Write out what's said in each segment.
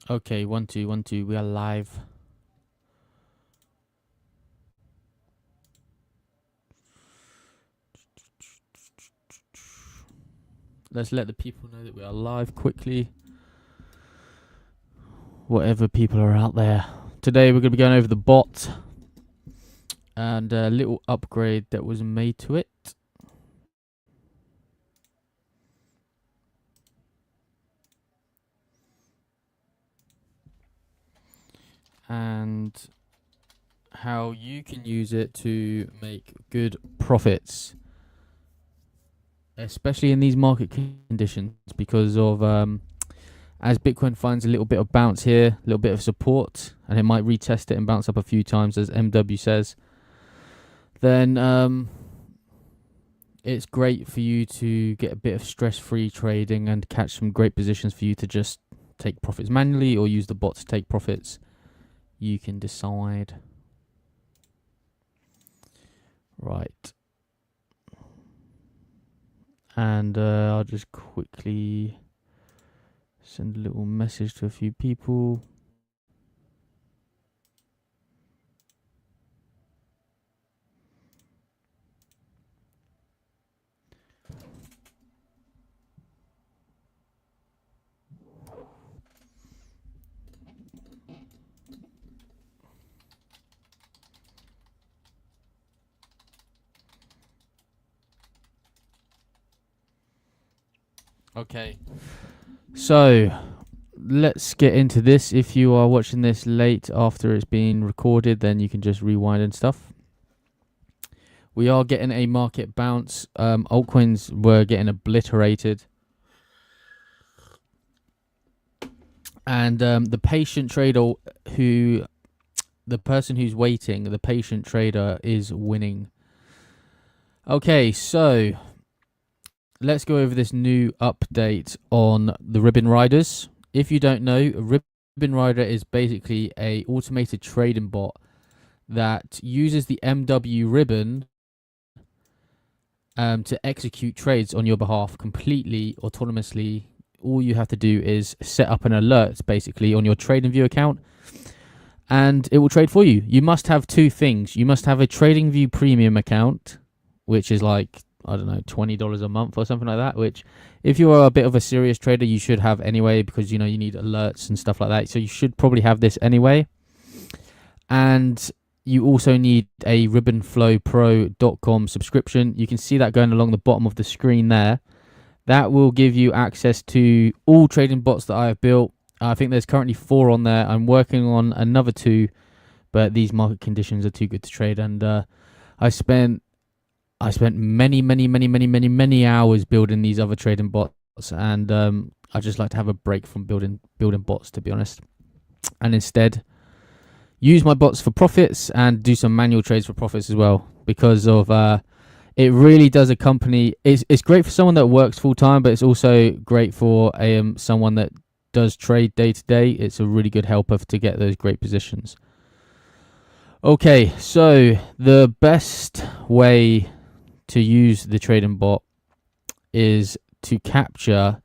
Okay, 1 2 1 2. We are live. Let's let the people know that we are live quickly. Whatever people are out there. Today we're going to be going over the bot and a little upgrade that was made to it. And how you can use it to make good profits, especially in these market conditions, because of as Bitcoin finds a little bit of bounce here, a little bit of support, and it might retest it and bounce up a few times, as MW says, then it's great for you to get a bit of stress-free trading and catch some great positions for you to just take profits manually or use the bot to take profits. You can decide. Right. And I'll just quickly send a little message to a few people. Okay. So let's get into this. If you are watching this late after it's been recorded, then you can just rewind and stuff. We are getting a market bounce. Altcoins were getting obliterated. And the patient trader the person who's waiting, the patient trader is winning. Okay, so let's go over this new update on the Ribbon Riders. If you don't know, Ribbon Rider is basically a automated trading bot that uses the MW ribbon to execute trades on your behalf completely autonomously. All you have to do is set up an alert basically on your TradingView account, and it will trade for you. You must have two things. You must have a TradingView premium account, which is like, I don't know, $20 a month or something like that, which if you are a bit of a serious trader, you should have anyway, because you need alerts and stuff like that. So you should probably have this anyway. And you also need a RibbonFlowPro.com subscription. You can see that going along the bottom of the screen there. That will give you access to all trading bots that I have built. I think there's currently 4 on there. I'm working on another 2, but these market conditions are too good to trade. And I spent many hours building these other trading bots, and I just like to have a break from building bots, to be honest, and instead use my bots for profits and do some manual trades for profits as well, because of it really does accompany. It's great for someone that works full time, but it's also great for someone that does trade day to day. It's a really good helper to get those great positions. Okay, so the best way to use the trading bot is to capture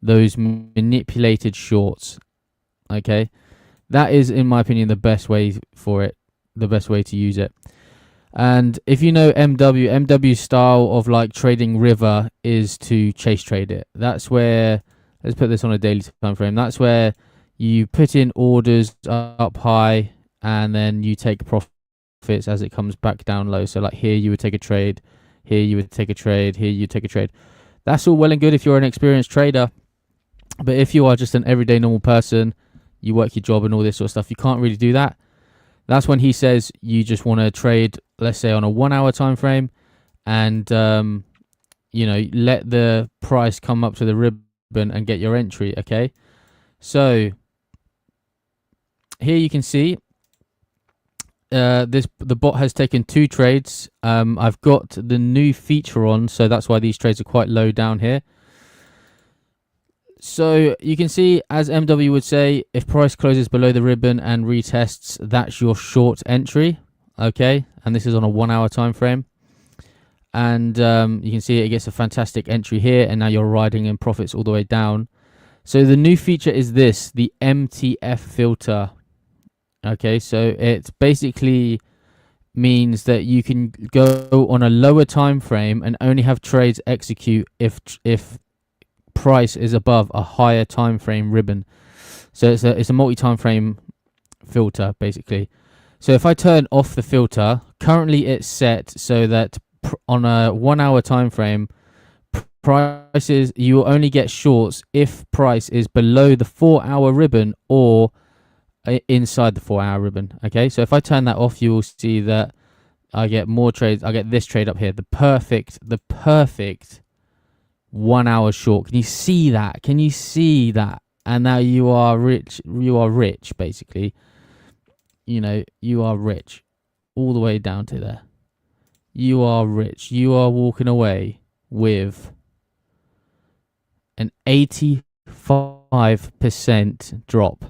those manipulated shorts. Okay, that is, in my opinion, the best way for it, the best way to use it. And if you know MW's style of like trading river is to chase trade it. That's where, let's put this on a daily time frame. That's where you put in orders up high and then you take profits as it comes back down low. So like here you would take a trade, here you would take a trade, here you take a trade. That's all well and good if you're an experienced trader. But if you are just an everyday normal person, you work your job and all this sort of stuff, you can't really do that. That's when he says you just want to trade, let's say, on a 1 hour time frame, and let the price come up to the ribbon and get your entry. Okay, so here you can see the bot has taken 2 trades. I've got the new feature on, so that's why these trades are quite low down here. So you can see, as MW would say, if price closes below the ribbon and retests, that's your short entry. Okay, and this is on a 1 hour time frame. And you can see it gets a fantastic entry here, and now you're riding in profits all the way down. So the new feature is this, the MTF filter. Okay, so it basically means that you can go on a lower time frame and only have trades execute if price is above a higher time frame ribbon. So it's a multi-time frame filter basically. So if I turn off the filter, currently it's set so that on a 1 hour time frame, prices, you will only get shorts if price is below the 4 hour ribbon or inside the 4 hour ribbon. Okay, so if I turn that off, you will see that I get more trades. I get this trade up here, the perfect 1 hour short. Can you see that? Can you see that? And now you are rich. You are rich, basically. You know, you are rich all the way down to there. You are rich. You are walking away with an 85% drop.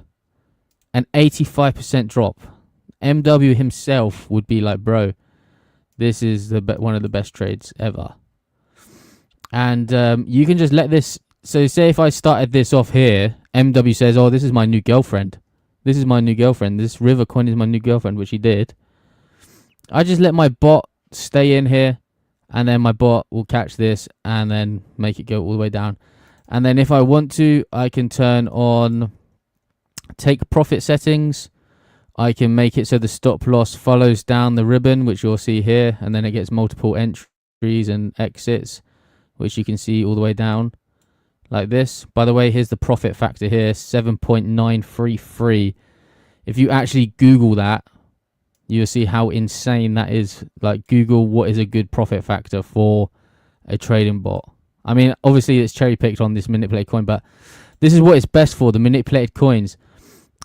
An 85% drop. MW himself would be like, bro, this is one of the best trades ever. And you can just let this. So say if I started this off here, MW says, oh, this is my new girlfriend. This is my new girlfriend. This river coin is my new girlfriend, which he did. I just let my bot stay in here, and then my bot will catch this and then make it go all the way down. And then if I want to, I can turn on take profit settings. I can make it so the stop loss follows down the ribbon, which you'll see here, and then it gets multiple entries and exits, which you can see all the way down like this. By the way, here's the profit factor here, 7.933. If you actually Google that, you'll see how insane that is. Like, Google what is a good profit factor for a trading bot. I mean, obviously it's cherry picked on this manipulated coin, but this is what it's best for, the manipulated coins.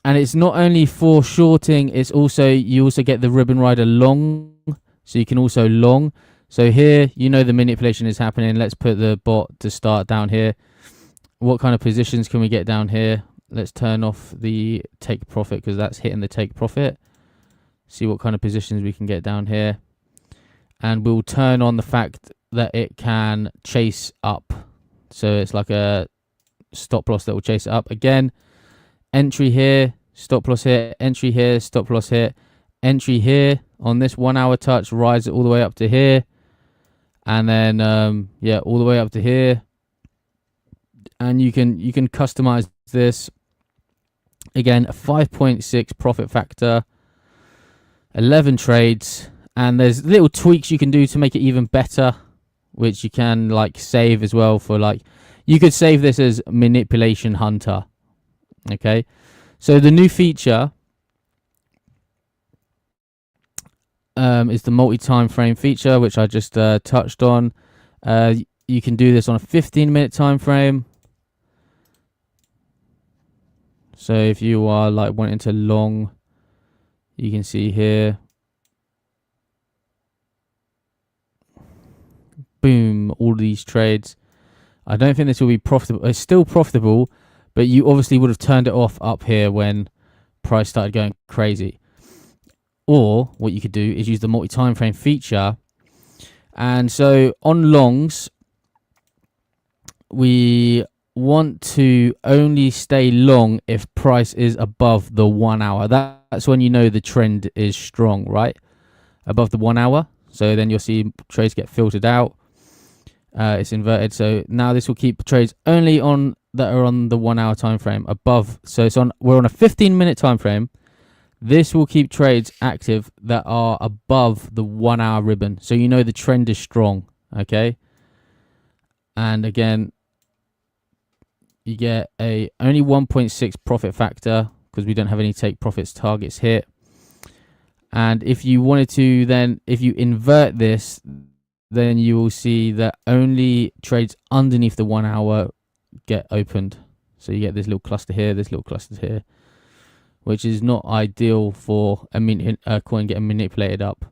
And it's not only for shorting, it's also, you also get the ribbon rider long, so you can also long. So here, you know the manipulation is happening. Let's put the bot to start down here. What kind of positions can we get down here? Let's turn off the take profit because that's hitting the take profit. See what kind of positions we can get down here. And we'll turn on the fact that it can chase up. So it's like a stop loss that will chase it up. Again, entry here, stop loss here, entry here, stop loss here, entry here. On this 1 hour touch, rise it all the way up to here. And then, yeah, all the way up to here. And you can customize this. Again, a 5.6 profit factor, 11 trades, and there's little tweaks you can do to make it even better, which you can like save as well for, like, you could save this as manipulation hunter. Okay, so the new feature is the multi-time frame feature, which I just touched on. You can do this on a 15-minute time frame. So if you are like wanting to long, you can see here, boom, all these trades. I don't think this will be profitable. It's still profitable, but you obviously would have turned it off up here when price started going crazy. Or what you could do is use the multi-time frame feature. And so on longs, we want to only stay long if price is above the 1 hour. That's when you know the trend is strong, right? Above the 1 hour. So then you'll see trades get filtered out. It's inverted. So now this will keep trades only on that are on the 1 hour time frame above. So it's on, we're on a 15-minute time frame. This will keep trades active that are above the 1 hour ribbon. So you know the trend is strong. Okay. And again, you get a only 1.6 profit factor because we don't have any take profits targets hit. And if you wanted to, then if you invert this, then you will see that only trades underneath the 1 hour get opened. So you get this little cluster here, this little cluster here, which is not ideal for a coin getting manipulated up.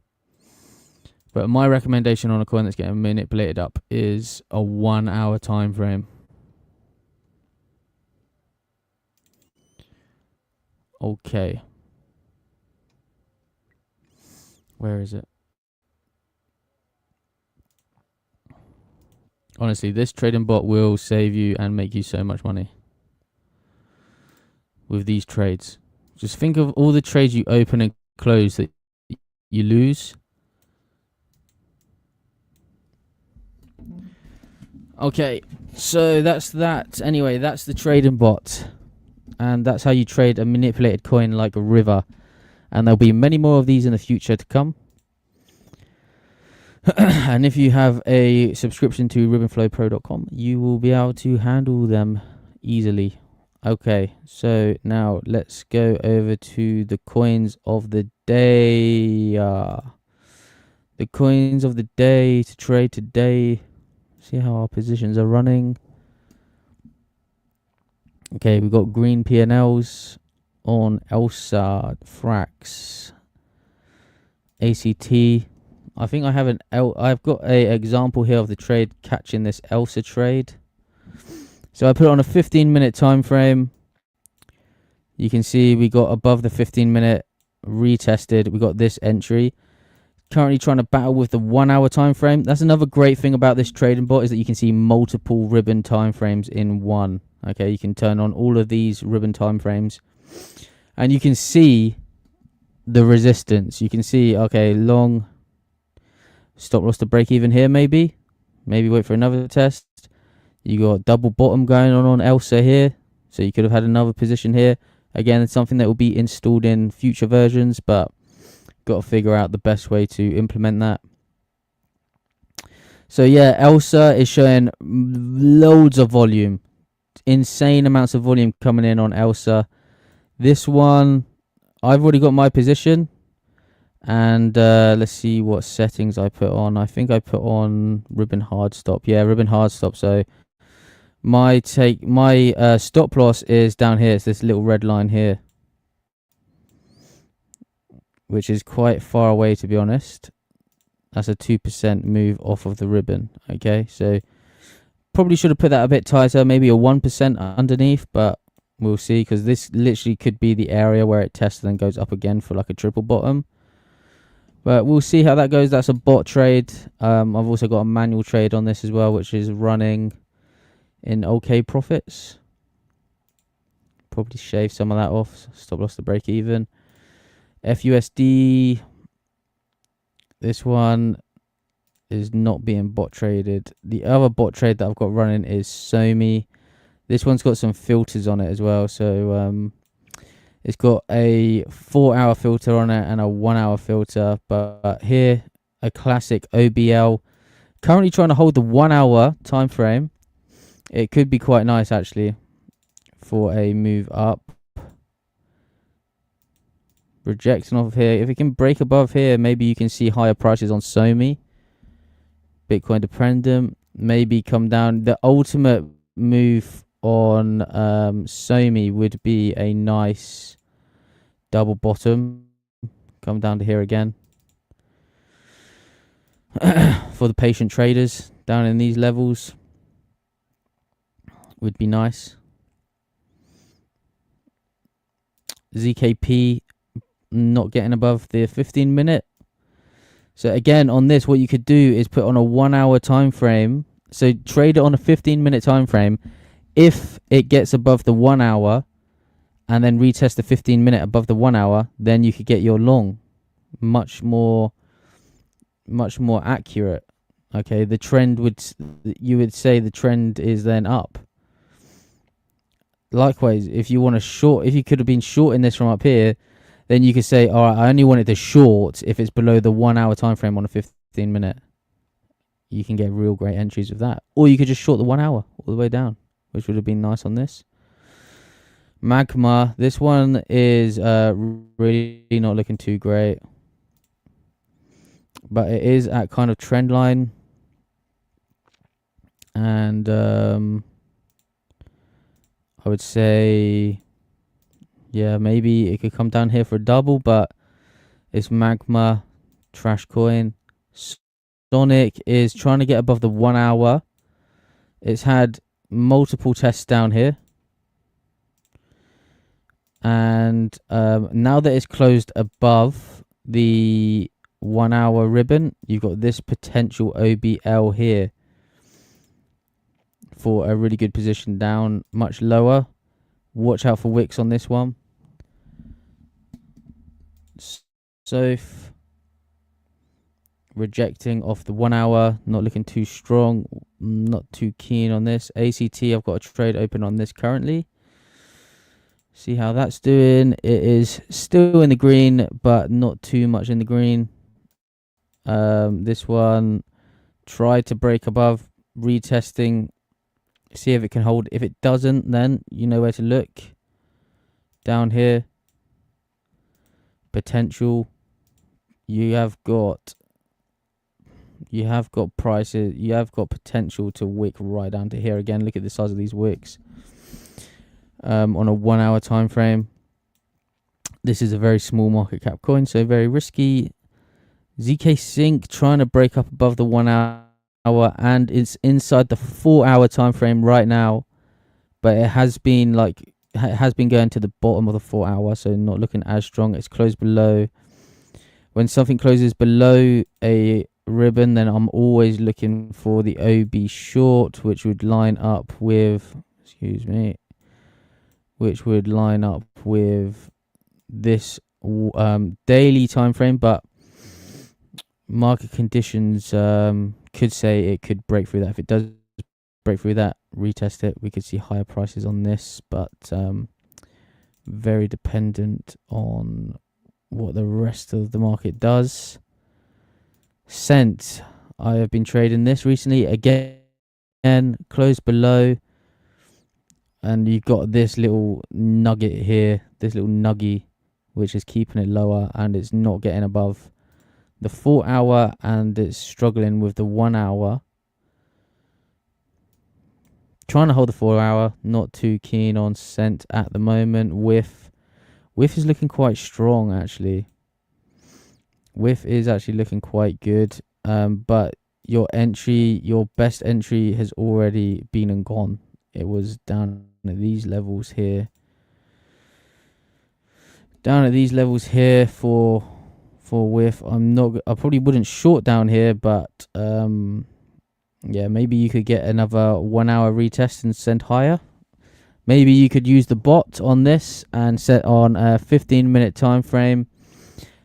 But my recommendation on a coin that's getting manipulated up is a 1 hour time frame. Okay. Where is it? Honestly, this trading bot will save you and make you so much money. with these trades. Just think of all the trades you open and close that you lose. Okay, so that's that. Anyway, that's the trading bot. And that's how you trade a manipulated coin like a river. And there'll be many more of these in the future to come. And if you have a subscription to RibbonFlowPro.com, you will be able to handle them easily. Okay, so now let's go over to the coins of the day. The coins of the day to trade today. See how our positions are running. Okay, we've got green P&Ls on ELSA, Frax, ACT. I think I have I've got a example here of the trade catching this ELSA trade. So I put it on a 15-minute time frame. You can see we got above the 15-minute, retested. We got this entry. Currently trying to battle with the 1 hour time frame. That's another great thing about this trading bot, is that you can see multiple ribbon time frames in one. Okay, you can turn on all of these ribbon time frames, and you can see the resistance. You can see, okay, long stop loss to break even here, maybe wait for another test. You got double bottom going on ELSA here, so you could have had another position here. Again, it's something that will be installed in future versions, but got to figure out the best way to implement that. So yeah, ELSA is showing loads of volume, insane amounts of volume coming in on ELSA. This one, I've already got my position, and let's see what settings I put on. I think I put on ribbon hard stop. Yeah, ribbon hard stop. So my stop loss is down here. It's this little red line here, which is quite far away, to be honest. That's a 2% move off of the ribbon. Okay, so probably should have put that a bit tighter, maybe a 1% underneath, but we'll see, because this literally could be the area where it tests and then goes up again for like a triple bottom. But we'll see how that goes. That's a bot trade. I've also got a manual trade on this as well, which is running in okay profits. Probably shave some of that off. Stop loss to break even. FUSD. This one is not being bot traded. The other bot trade that I've got running is SOMI. This one's got some filters on it as well. So it's got a 4-hour filter on it and a 1-hour filter. But here, a classic OBL. Currently trying to hold the 1 hour time frame. It could be quite nice actually for a move up. Rejecting off here. If it can break above here, maybe you can see higher prices on SOMI. Bitcoin dependent. Maybe come down. The ultimate move on SOMI would be a nice double bottom. Come down to here again. For the patient traders down in these levels would be nice. ZKP not getting above the 15-minute. So again, on this, what you could do is put on a 1 hour time frame. So trade it on a 15-minute time frame. If it gets above the 1 hour and then retest the 15-minute above the 1 hour, then you could get your long much more accurate. Okay, the trend you would say the trend is then up. Likewise, if you want to short, if you could have been shorting this from up here, then you could say, all right, I only wanted to short if it's below the 1 hour time frame on a 15-minute. You can get real great entries with that. Or you could just short the 1 hour all the way down, which would have been nice on this. Magma, this one is really not looking too great. But it is at kind of trend line. And I would say, yeah, maybe it could come down here for a double, but it's Magma, trash coin. Sonic is trying to get above the 1 hour. It's had multiple tests down here. And now that it's closed above the 1 hour ribbon, you've got this potential OBL here for a really good position down much lower, Watch out for wicks on this one. So rejecting off the 1 hour, not looking too strong, not too keen on this. ACT, I've got a trade open on this currently. See how that's doing. It is still in the green, but not too much in the green. This one, try to break above, retesting, see if it can hold. If it doesn't, then you know where to look. Down here, potential. You have got prices. You have got potential to wick right down to here again. Look at the size of these wicks. On a 1 hour time frame. This is a very small market cap coin, so very risky. ZK Sync trying to break up above the 1 hour, and it's inside the 4 hour time frame right now, but it has been going to the bottom of the 4 hour, so not looking as strong. It's closed below. When something closes below a ribbon, then I'm always looking for the OB short, which would line up with this daily time frame, but market conditions could say it could break through that. If it does break through that, retest it, we could see higher prices on this, but very dependent on what the rest of the market does. Cent, I have been trading this recently again, closed below, and you've got this little nugget here, this little nuggy, which is keeping it lower, and it's not getting above the 4 hour, and it's struggling with the 1 hour. Trying to hold the 4 hour, not too keen on Cent at the moment. Whiff is looking quite strong, actually. Whiff is actually looking quite good, but your best entry has already been and gone. It was down at these levels here. For Whiff. I probably wouldn't short down here, but yeah, maybe you could get another 1 hour retest and send higher. Maybe you could use the bot on this and set on a 15-minute time frame,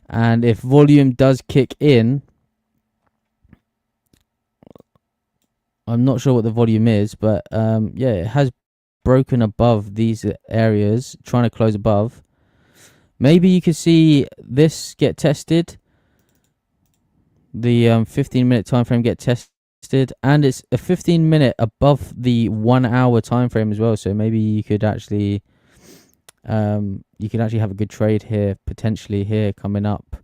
and if volume does kick in, I'm not sure what the volume is, but yeah, it has broken above these areas, trying to close above. Maybe you could see this get tested, the 15-minute time frame get tested, and it's a 15-minute above the 1 hour time frame as well. So maybe you could actually have a good trade here, potentially here coming up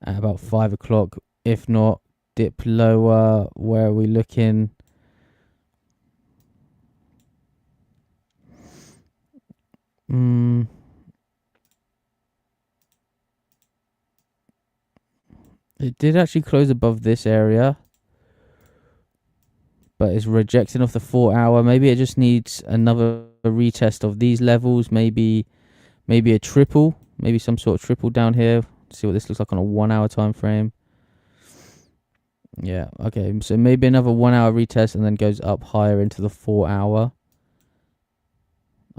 at about 5 o'clock. If not, dip lower. Where are we looking? It did actually close above this area, but it's rejecting off the 4 hour. Maybe it just needs another retest of these levels. Maybe a triple, maybe some sort of triple down here. See what this looks like on a 1 hour time frame. Yeah, okay, so maybe another 1 hour retest and then goes up higher into the 4 hour.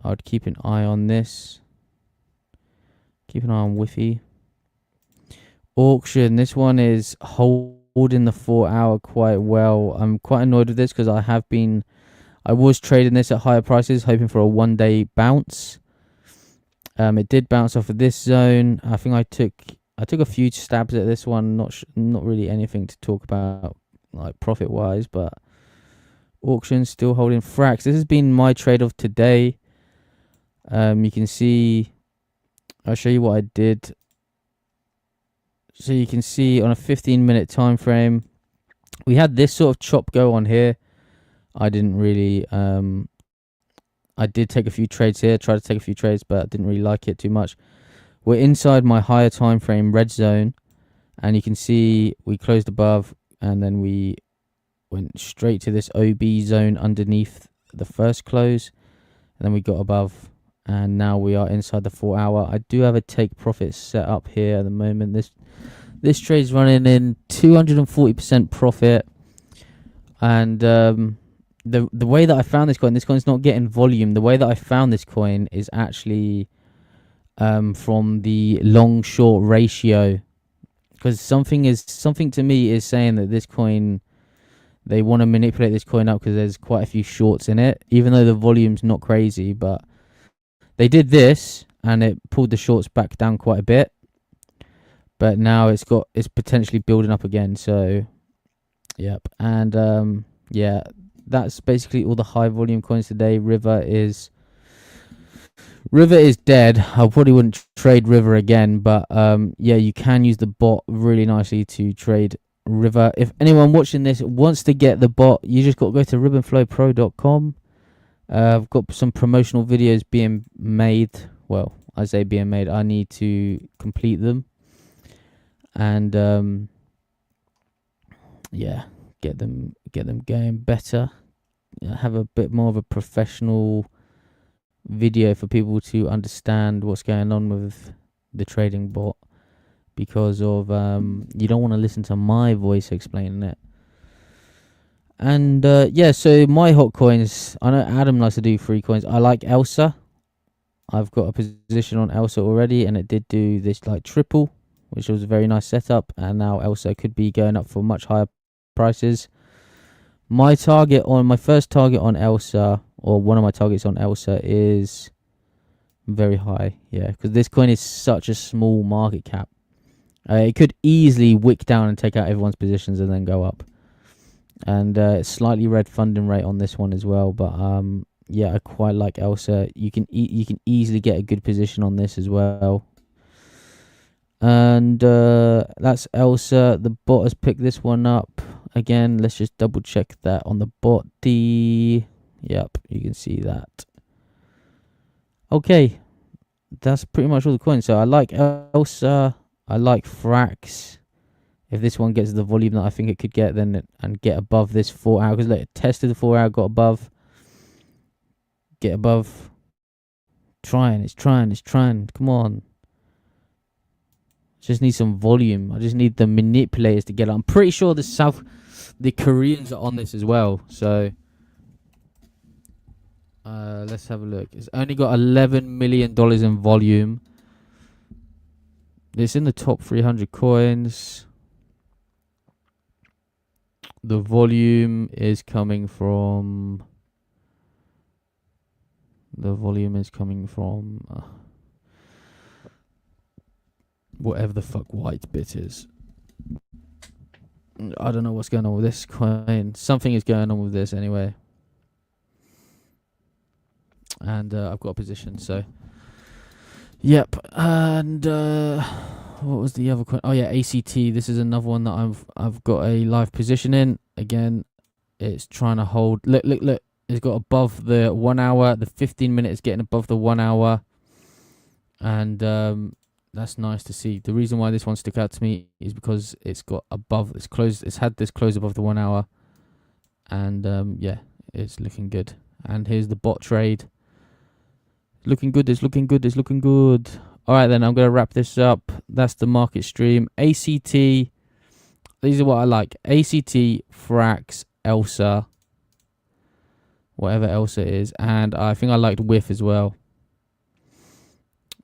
I'd keep an eye on this. Keep an eye on Whiffy. Auction, this one is holding the 4 hour quite well. I'm quite annoyed with this because I was trading this at higher prices, hoping for a 1 day bounce. It did bounce off of this zone. I think I took a few stabs at this one. Not really anything to talk about like profit wise, but auction still holding Frax. This has been my trade of today. You can see, I'll show you what I did. So you can see on a 15-minute time frame, we had this sort of chop go on here. I didn't really, I did take a few trades here, tried to take a few trades, but didn't really like it too much. We're inside my higher time frame red zone, and you can see we closed above, and then we went straight to this OB zone underneath the first close, and then we got above, and now we are inside the 4 hour. I do have a take profit set up here at the moment. This trade's running in 240% profit, and the way that I found this coin's not getting volume. The way that I found this coin is actually from the long short ratio, because something to me is saying that this coin, they want to manipulate this coin up because there's quite a few shorts in it, even though the volume's not crazy. But they did this and it pulled the shorts back down quite a bit, but now it's potentially building up again. So yep. And yeah, that's basically all the high volume coins today. River is dead. I probably wouldn't trade River again, but yeah, you can use the bot really nicely to trade River. If anyone watching this wants to get the bot, you just got to go to RibbonFlowPro.com. I've got some promotional videos being made. Well, I say being made, I need to complete them, and yeah, get them going better. Have a bit more of a professional video for people to understand what's going on with the trading bot, because of you don't want to listen to my voice explaining it. And yeah, so my hot coins, I know Adam likes to do free coins. I like Elsa. I've got a position on Elsa already, and it did do this like triple, which was a very nice setup, and now Elsa could be going up for much higher prices. My first target on Elsa, or one of my targets on Elsa, is very high. Yeah, because this coin is such a small market cap. It could easily wick down and take out everyone's positions and then go up. And slightly red funding rate on this one as well. But yeah, I quite like Elsa. You can easily get a good position on this as well. And that's Elsa. The bot has picked this one up. Again, let's just double check that on the bot. Yep, you can see that. Okay, that's pretty much all the coins. So I like Elsa. I like Frax. If this one gets the volume that I think it could get, then and get above this 4 hour, because it tested the 4 hour, got above. Get above. It's trying. Come on. Just need some volume. I just need the manipulators to get it. I'm pretty sure the Koreans are on this as well. So let's have a look. It's only got $11 million in volume. It's in the top 300 coins. The volume is coming from whatever the fuck white bit is. I don't know what's going on with this coin. Something is going on with this anyway. And I've got a position, so yep. And what was the other coin? Oh yeah, ACT. This is another one that I've got a live position in. Again, it's trying to hold. Look. It's got above the 1 hour. The 15 minute is getting above the 1 hour. And that's nice to see. The reason why this one stuck out to me is because it's got above, it's had this close above the 1 hour. And yeah, it's looking good. And here's the bot trade. It's looking good. All right, then I'm going to wrap this up. That's the market stream. ACT. These are what I like. ACT, Frax, Elsa. Whatever Elsa is. And I think I liked Whiff as well.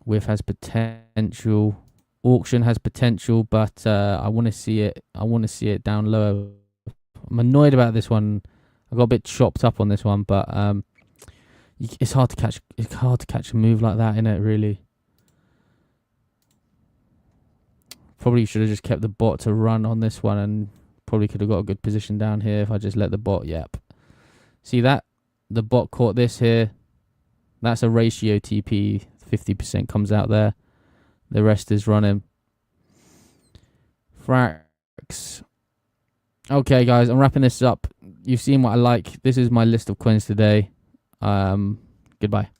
Whiff has potential. Auction has potential, but I want to see it. I want to see it down lower. I'm annoyed about this one. I got a bit chopped up on this one, but it's hard to catch. It's hard to catch a move like that, innit? Really. Probably should have just kept the bot to run on this one, and probably could have got a good position down here if I just let the bot. Yep. See that? The bot caught this here. That's a ratio TP. 50% comes out there. The rest is running. Frax. Okay, guys, I'm wrapping this up. You've seen what I like. This is my list of coins today. Goodbye.